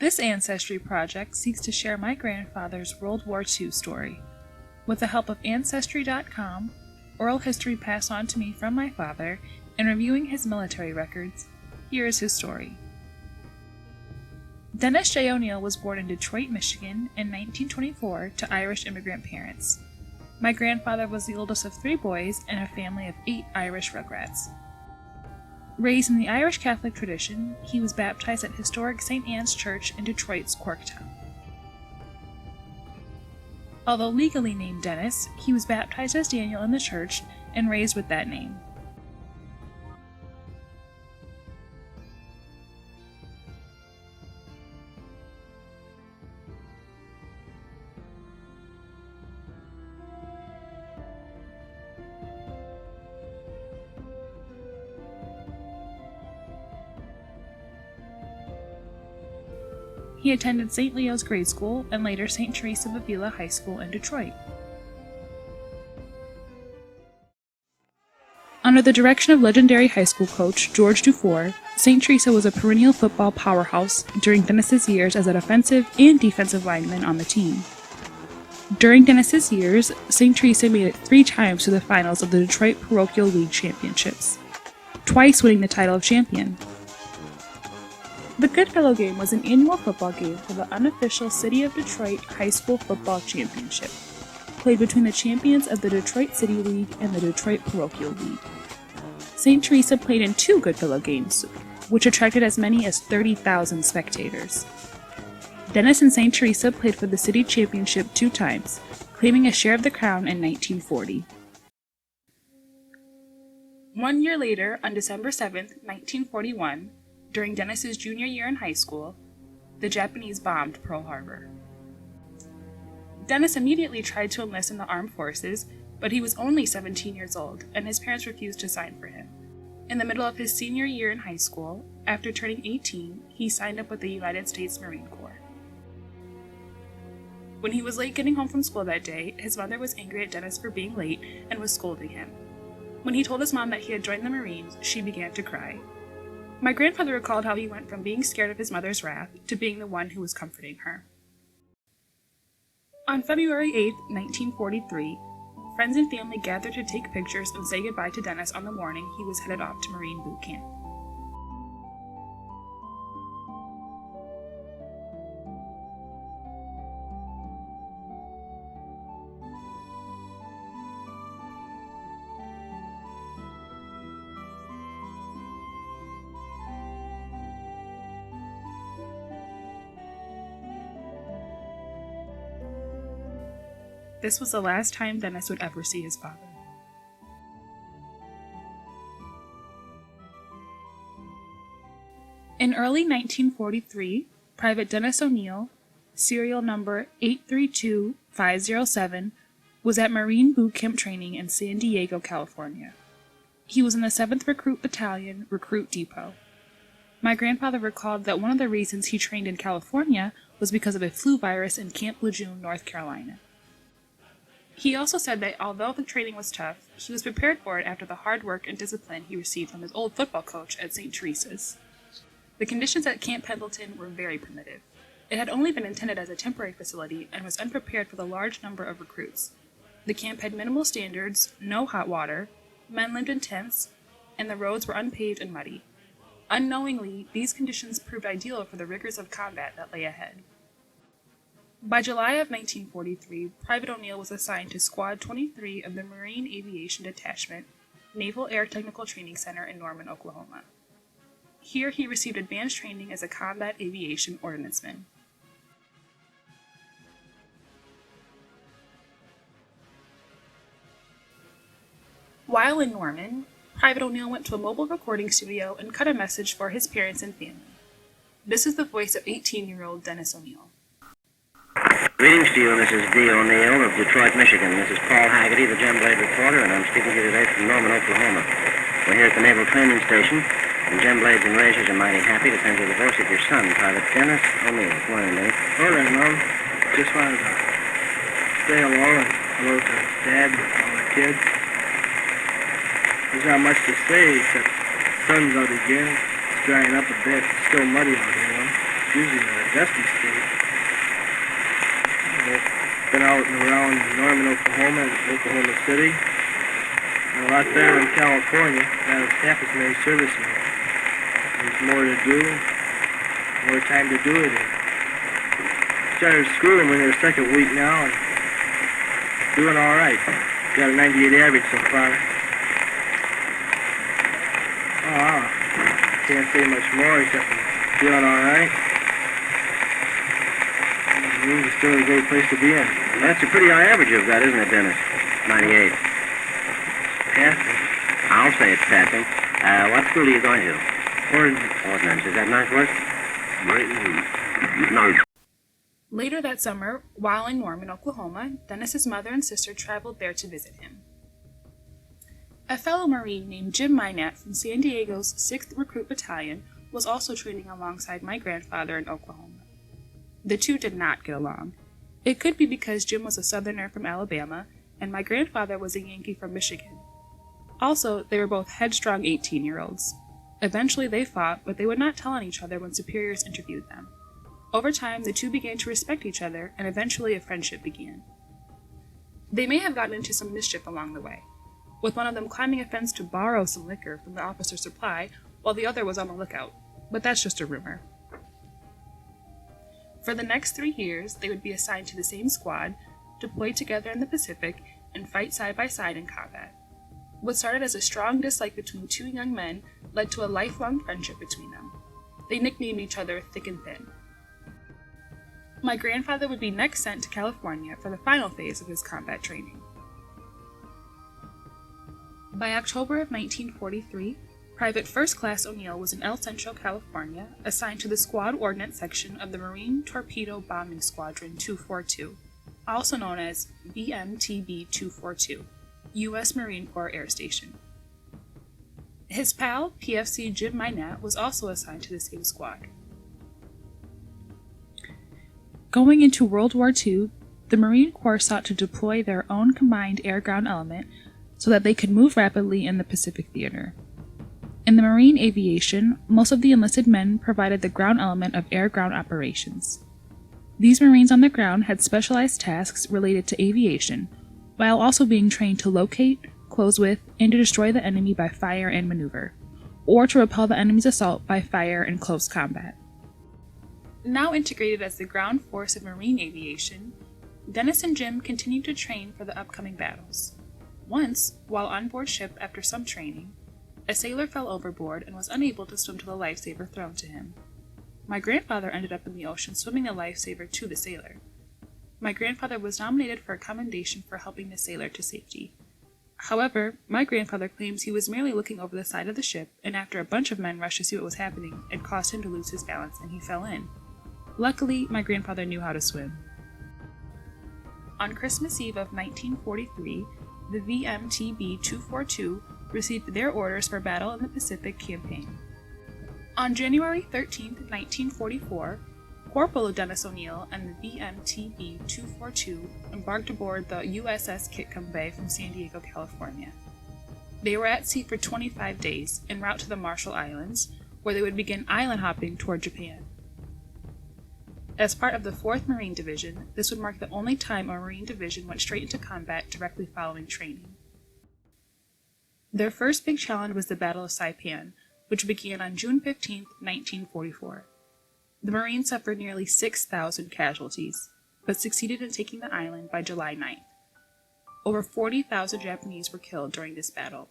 This ancestry project seeks to share my grandfather's World War II story. With the help of Ancestry.com, oral history passed on to me from my father, and reviewing his military records, here is his story. Dennis J. O'Neill was born in Detroit, Michigan in 1924 to Irish immigrant parents. My grandfather was the oldest of 3 boys in a family of 8 Irish rugrats. Raised in the Irish Catholic tradition, he was baptized at historic St. Anne's Church in Detroit's Corktown. Although legally named Dennis, he was baptized as Daniel in the church and raised with that name. He attended St. Leo's Grade School and later St. Teresa of Avila High School in Detroit. Under the direction of legendary high school coach George Dufour, St. Teresa was a perennial football powerhouse during Dennis's years as a defensive and defensive lineman on the team. During Dennis's years, St. Teresa made it 3 times to the finals of the Detroit Parochial League Championships, twice winning the title of champion. The Goodfellow Game was an annual football game for the unofficial City of Detroit High School Football Championship, played between the champions of the Detroit City League and the Detroit Parochial League. St. Teresa played in 2 Goodfellow games, which attracted as many as 30,000 spectators. Dennis and St. Teresa played for the city championship 2 times, claiming a share of the crown in 1940. 1 year later, on December 7, 1941, during Dennis's junior year in high school, the Japanese bombed Pearl Harbor. Dennis immediately tried to enlist in the armed forces, but he was only 17 years old, and his parents refused to sign for him. In the middle of his senior year in high school, after turning 18, he signed up with the United States Marine Corps. When he was late getting home from school that day, his mother was angry at Dennis for being late and was scolding him. When he told his mom that he had joined the Marines, she began to cry. My grandfather recalled how he went from being scared of his mother's wrath to being the one who was comforting her. On February 8, 1943, friends and family gathered to take pictures and say goodbye to Dennis on the morning he was headed off to Marine boot camp. This was the last time Dennis would ever see his father. In early 1943, Private Dennis O'Neill, serial number 832507, was at Marine Boot Camp training in San Diego, California. He was in the 7th Recruit Battalion, Recruit Depot. My grandfather recalled that one of the reasons he trained in California was because of a flu virus in Camp Lejeune, North Carolina. He also said that although the training was tough, he was prepared for it after the hard work and discipline he received from his old football coach at St. Teresa's. The conditions at Camp Pendleton were very primitive. It had only been intended as a temporary facility and was unprepared for the large number of recruits. The camp had minimal standards, no hot water, men lived in tents, and the roads were unpaved and muddy. Unknowingly, these conditions proved ideal for the rigors of combat that lay ahead. By July of 1943, Private O'Neill was assigned to Squad 23 of the Marine Aviation Detachment, Naval Air Technical Training Center in Norman, Oklahoma. Here he received advanced training as a combat aviation ordnanceman. While in Norman, Private O'Neill went to a mobile recording studio and cut a message for his parents and family. This is the voice of 18-year-old Dennis O'Neill. Greetings to you, this is D. O'Neill of Detroit, Michigan. This is Paul Haggerty, the Gemblade reporter, and I'm speaking to you today from Norman, Oklahoma. We're here at the Naval Training Station, and Gemblades and Razors are mighty happy to send you the voice of your son, Private Dennis O'Neill. Good morning, Dennis. Morning, Mom. Just wanted to say hello and hello to Dad and all the kids. There's not much to say except the sun's out again. It's drying up a bit. It's still muddy out here, though. usually a dusty state. Been out and around Norman, Oklahoma, and Oklahoma City. And a lot better in California. Got half as many servicemen. There's more to do, more time to do it in. Started schooling in their second week now and doing all right. Got a 98 average so far. Oh, can't say much more except doing all right. It's still a great place to be in. That's a pretty high average you've got, isn't it, Dennis? 98. Passing. I'll say it's passing. What school are you going to? Ordnance. Is that Northwest? No. Later that summer, while in Norman, Oklahoma, Dennis's mother and sister traveled there to visit him. A fellow Marine named Jim Minat from San Diego's 6th Recruit Battalion was also training alongside my grandfather in Oklahoma. The two did not get along. It could be because Jim was a Southerner from Alabama, and my grandfather was a Yankee from Michigan. Also, they were both headstrong 18-year-olds. Eventually they fought, but they would not tell on each other when superiors interviewed them. Over time, the two began to respect each other, and eventually a friendship began. They may have gotten into some mischief along the way, with one of them climbing a fence to borrow some liquor from the officer's supply, while the other was on the lookout. But that's just a rumor. For the next 3 years, they would be assigned to the same squad, deploy together in the Pacific, and fight side by side in combat. What started as a strong dislike between two young men led to a lifelong friendship between them. They nicknamed each other Thick and Thin. My grandfather would be next sent to California for the final phase of his combat training. By October of 1943, Private First Class O'Neill was in El Centro, California, assigned to the Squad Ordnance Section of the Marine Torpedo Bombing Squadron 242, also known as VMTB 242, U.S. Marine Corps Air Station. His pal, PFC Jim Minat, was also assigned to the same squad. Going into World War II, the Marine Corps sought to deploy their own combined air-ground element so that they could move rapidly in the Pacific theater. In the Marine aviation, most of the enlisted men provided the ground element of air-ground operations. These Marines on the ground had specialized tasks related to aviation, while also being trained to locate, close with, and to destroy the enemy by fire and maneuver, or to repel the enemy's assault by fire and close combat. Now integrated as the ground force of Marine aviation, Dennis and Jim continued to train for the upcoming battles. Once, while on board ship after some training, a sailor fell overboard and was unable to swim to the lifesaver thrown to him. My grandfather ended up in the ocean swimming the lifesaver to the sailor. My grandfather was nominated for a commendation for helping the sailor to safety. However, my grandfather claims he was merely looking over the side of the ship, and after a bunch of men rushed to see what was happening, it caused him to lose his balance and he fell in. Luckily, my grandfather knew how to swim. On Christmas Eve of 1943, the VMTB 242 received their orders for battle in the Pacific campaign. On January 13, 1944, Corporal Dennis O'Neill and the VMTB 242 embarked aboard the USS Kitcombe Bay from San Diego, California. They were at sea for 25 days, en route to the Marshall Islands, where they would begin island hopping toward Japan. As part of the 4th Marine Division, this would mark the only time a Marine division went straight into combat directly following training. Their first big challenge was the Battle of Saipan, which began on June 15, 1944. The Marines suffered nearly 6,000 casualties, but succeeded in taking the island by July 9th. Over 40,000 Japanese were killed during this battle.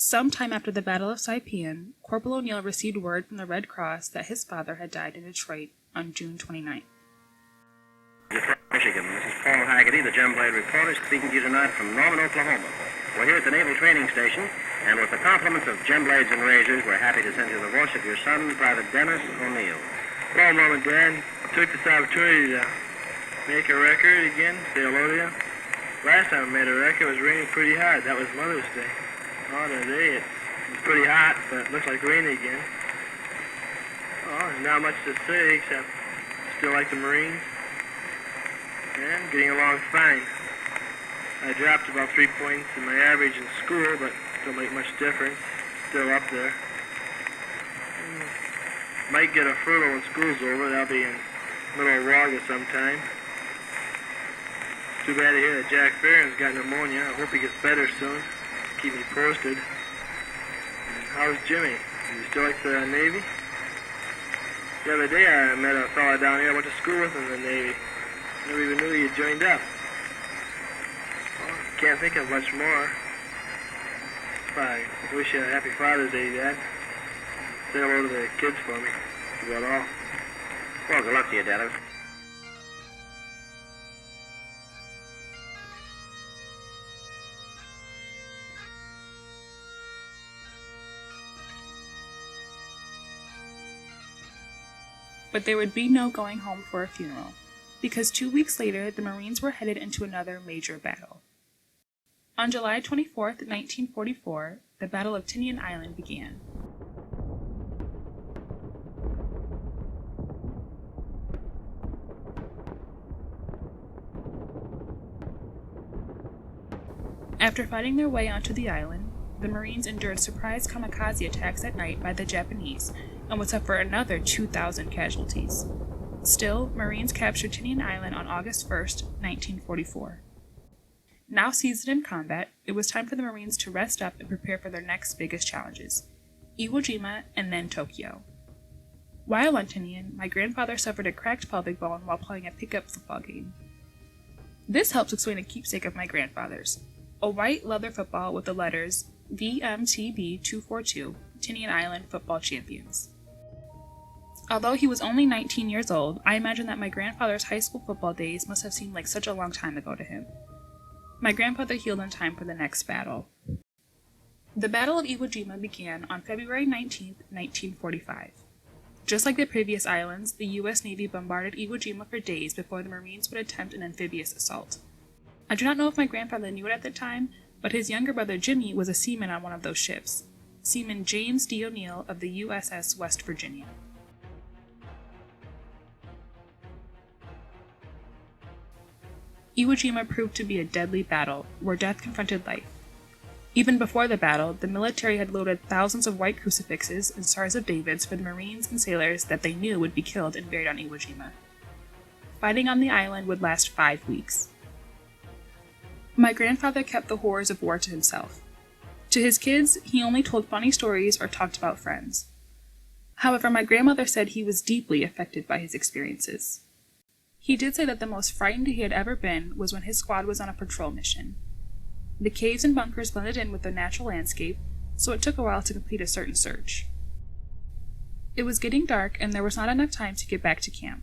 Sometime after the Battle of Saipan, Corporal O'Neill received word from the Red Cross that his father had died in Detroit on June 29th. Detroit, Michigan. This is Paul Haggerty, the Gemblade reporter, speaking to you tonight from Norman, Oklahoma. We're here at the Naval Training Station, and with the compliments of gem blades and razors, we're happy to send you the voice of your son, Private Dennis O'Neill. Hello, Mom and Dad. Took this opportunity to make a record again, say hello to you. Last time I made a record, it was raining pretty hard. That was Mother's Day. Oh, today it's pretty hot, but it looks like rain again. Oh, there's not much to say except still like the Marines. And getting along fine. I dropped about 3 points in my average in school, but don't make much difference. Still up there. Might get a furlough when school's over. That'll be in middle of August sometime. Too bad to hear that Jack Barron's got pneumonia. I hope he gets better soon. Keep me posted. And how's Jimmy? Is he still like the Navy? The other day I met a fella down here I went to school with in the Navy. Never even knew he had joined up. Well, can't think of much more. I wish you a happy Father's Day, Dad. Say hello to the kids for me. That's about all. Well, good luck to you, Dennis. But there would be no going home for a funeral, because 2 weeks later the Marines were headed into another major battle. On July 24th, 1944, the Battle of Tinian Island began. After fighting their way onto the island, the Marines endured surprise kamikaze attacks at night by the Japanese and would suffer another 2,000 casualties. Still, Marines captured Tinian Island on August 1st, 1944. Now seasoned in combat, it was time for the Marines to rest up and prepare for their next biggest challenges, Iwo Jima and then Tokyo. While on Tinian, my grandfather suffered a cracked pelvic bone while playing a pickup football game. This helps explain a keepsake of my grandfather's, a white leather football with the letters VMTB 242, Tinian Island Football Champions. Although he was only 19 years old, I imagine that my grandfather's high school football days must have seemed like such a long time ago to him. My grandfather healed in time for the next battle. The Battle of Iwo Jima began on February 19, 1945. Just like the previous islands, the U.S. Navy bombarded Iwo Jima for days before the Marines would attempt an amphibious assault. I do not know if my grandfather knew it at the time, but his younger brother Jimmy was a seaman on one of those ships, Seaman James D. O'Neill of the USS West Virginia. Iwo Jima proved to be a deadly battle, where death confronted life. Even before the battle, the military had loaded thousands of white crucifixes and Stars of Davids for the Marines and sailors that they knew would be killed and buried on Iwo Jima. Fighting on the island would last 5 weeks. My grandfather kept the horrors of war to himself. To his kids, he only told funny stories or talked about friends. However, my grandmother said he was deeply affected by his experiences. He did say that the most frightened he had ever been was when his squad was on a patrol mission. The caves and bunkers blended in with the natural landscape, so it took a while to complete a certain search. It was getting dark, and there was not enough time to get back to camp.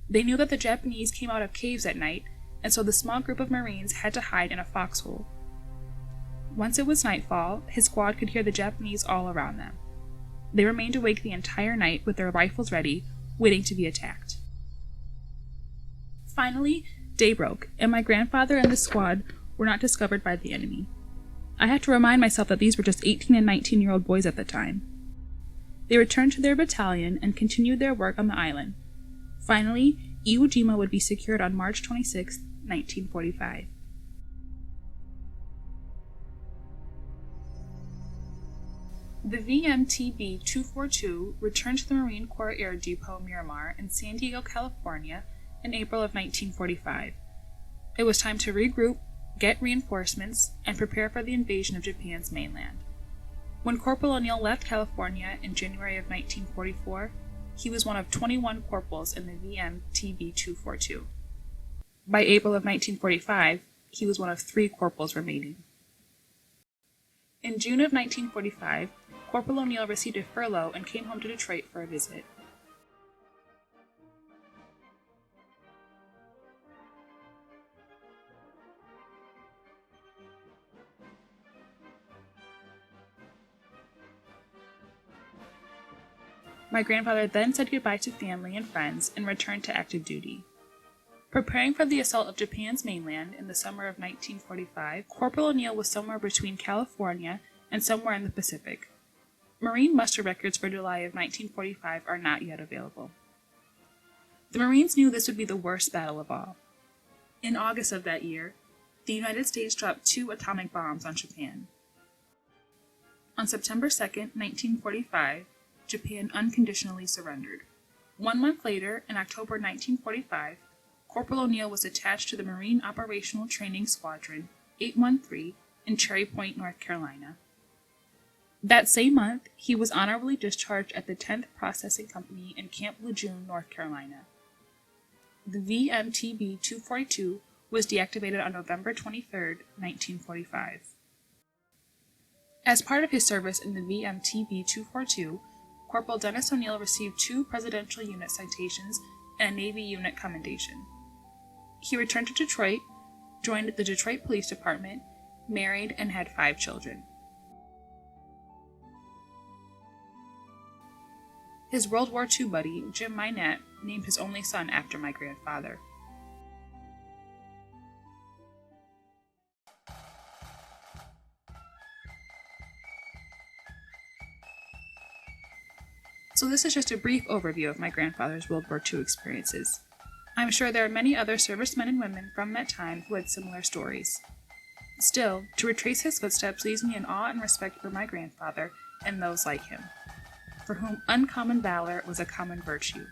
They knew that the Japanese came out of caves at night, and so the small group of Marines had to hide in a foxhole. Once it was nightfall, his squad could hear the Japanese all around them. They remained awake the entire night with their rifles ready, waiting to be attacked. Finally, day broke, and my grandfather and the squad were not discovered by the enemy. I had to remind myself that these were just 18 and 19-year-old boys at the time. They returned to their battalion and continued their work on the island. Finally, Iwo Jima would be secured on March 26, 1945. The VMTB 242 returned to the Marine Corps Air Depot Miramar in San Diego, California in April of 1945. It was time to regroup, get reinforcements, and prepare for the invasion of Japan's mainland. When Corporal O'Neill left California in January of 1944, he was one of 21 corporals in the VMTB 242. By April of 1945, he was one of 3 corporals remaining. In June of 1945, Corporal O'Neill received a furlough and came home to Detroit for a visit. My grandfather then said goodbye to family and friends and returned to active duty. Preparing for the assault of Japan's mainland in the summer of 1945, Corporal O'Neill was somewhere between California and somewhere in the Pacific. Marine muster records for July of 1945 are not yet available. The Marines knew this would be the worst battle of all. In August of that year, the United States dropped 2 atomic bombs on Japan. On September 2, 1945, Japan unconditionally surrendered. 1 month later, in October 1945, Corporal O'Neill was attached to the Marine Operational Training Squadron 813 in Cherry Point, North Carolina. That same month, he was honorably discharged at the 10th Processing Company in Camp Lejeune, North Carolina. The VMTB 242 was deactivated on November 23, 1945. As part of his service in the VMTB 242, Corporal Dennis O'Neill received 2 Presidential Unit citations and a Navy Unit commendation. He returned to Detroit, joined the Detroit Police Department, married, and had 5 children. His World War II buddy, Jim Minette, named his only son after my grandfather. So this is just a brief overview of my grandfather's World War II experiences. I'm sure there are many other servicemen and women from that time who had similar stories. Still, to retrace his footsteps leaves me in awe and respect for my grandfather and those like him, for whom uncommon valor was a common virtue.